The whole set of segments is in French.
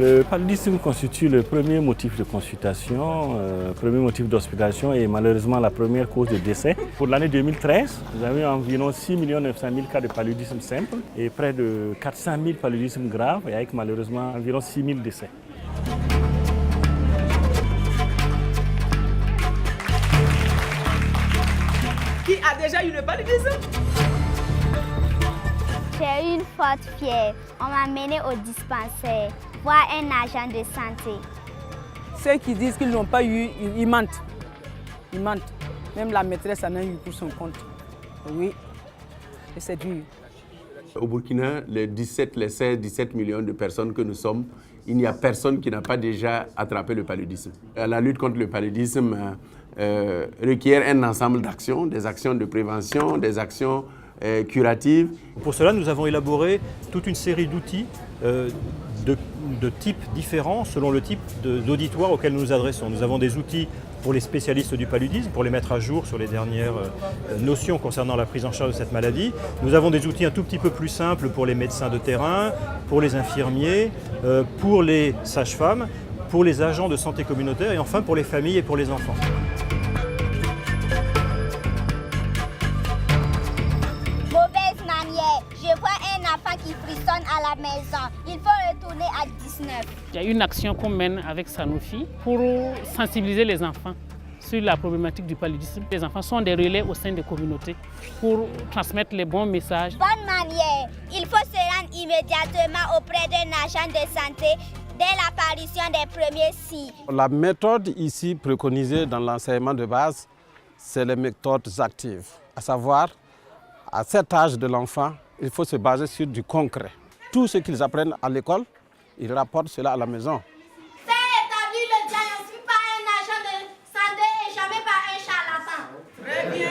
Le paludisme constitue le premier motif de consultation, premier motif d'hospitalisation et malheureusement la première cause de décès. Pour l'année 2013, nous avons environ 6 900 000 cas de paludisme simple et près de 400 000 paludismes graves et avec malheureusement environ 6 000 décès. Qui a déjà eu le paludisme? J'ai eu une forte fièvre. On m'a mené au dispensaire, voir un agent de santé. Ceux qui disent qu'ils n'ont pas eu, ils mentent. Ils mentent. Même la maîtresse en a eu pour son compte. Oui, et c'est dur. Au Burkina, les 16, 17 millions de personnes que nous sommes, il n'y a personne qui n'a pas déjà attrapé le paludisme. La lutte contre le paludisme requiert un ensemble d'actions, des actions de prévention, des actions curatives. Pour cela, nous avons élaboré toute une série d'outils de types différents selon le type d'auditoire auquel nous nous adressons. Nous avons des outils pour les spécialistes du paludisme, pour les mettre à jour sur les dernières notions concernant la prise en charge de cette maladie. Nous avons des outils un tout petit peu plus simples pour les médecins de terrain, pour les infirmiers, pour les sages-femmes, pour les agents de santé communautaire et enfin pour les familles et pour les enfants. Mauvaise manière. Je vois un enfant qui frissonne à la maison. Il faut retourner à 19. Il y a une action qu'on mène avec Sanofi pour sensibiliser les enfants sur la problématique du paludisme. Les enfants sont des relais au sein des communautés pour transmettre les bons messages. Bonne manière. Il faut se rendre immédiatement auprès d'un agent de santé dès l'apparition des premiers signes. La méthode ici préconisée dans l'enseignement de base, c'est les méthodes actives. À savoir, à cet âge de l'enfant, il faut se baser sur du concret. Tout ce qu'ils apprennent à l'école, ils rapportent cela à la maison. Faire établir le diagnostic par un agent de santé et jamais par un charlatan. Très bien.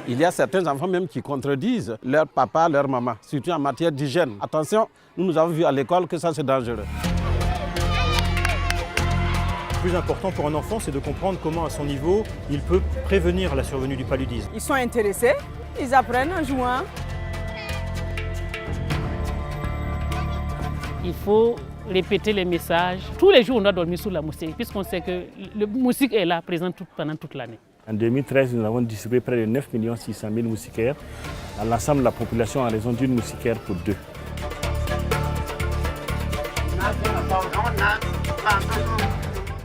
Il y a certains enfants même qui contredisent leur papa, leur maman, surtout en matière d'hygiène. Attention, nous avons vu à l'école que ça c'est dangereux. Le plus important pour un enfant, c'est de comprendre comment à son niveau, il peut prévenir la survenue du paludisme. Ils sont intéressés, ils apprennent en jouant. Il faut répéter les messages. Tous les jours, on doit dormir sous la moustiquaire, puisqu'on sait que le moustique est là, présent pendant toute l'année. En 2013, nous avons distribué près de 9 600 000 moustiquaires à l'ensemble de la population en raison d'une moustiquaire pour 2.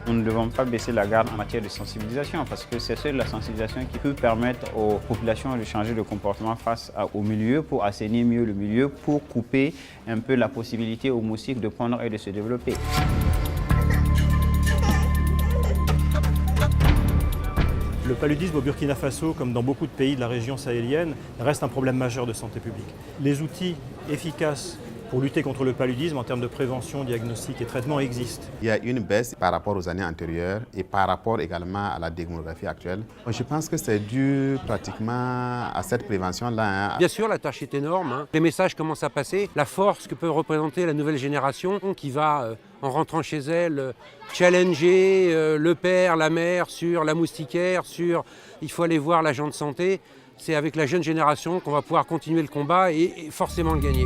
Nous ne devons pas baisser la garde en matière de sensibilisation parce que c'est seule la sensibilisation qui peut permettre aux populations de changer de comportement face au milieu pour assainir mieux le milieu, pour couper un peu la possibilité aux moustiques de pondre et de se développer. Le paludisme au Burkina Faso, comme dans beaucoup de pays de la région sahélienne, reste un problème majeur de santé publique. Les outils efficaces pour lutter contre le paludisme en termes de prévention, diagnostic et traitement existent. Il y a une baisse par rapport aux années antérieures et par rapport également à la démographie actuelle. Je pense que c'est dû pratiquement à cette prévention-là. Bien sûr, la tâche est énorme. Les messages commencent à passer. La force que peut représenter la nouvelle génération qui va, en rentrant chez elle, challenger le père, la mère sur la moustiquaire, sur il faut aller voir l'agent de santé. C'est avec la jeune génération qu'on va pouvoir continuer le combat et forcément le gagner.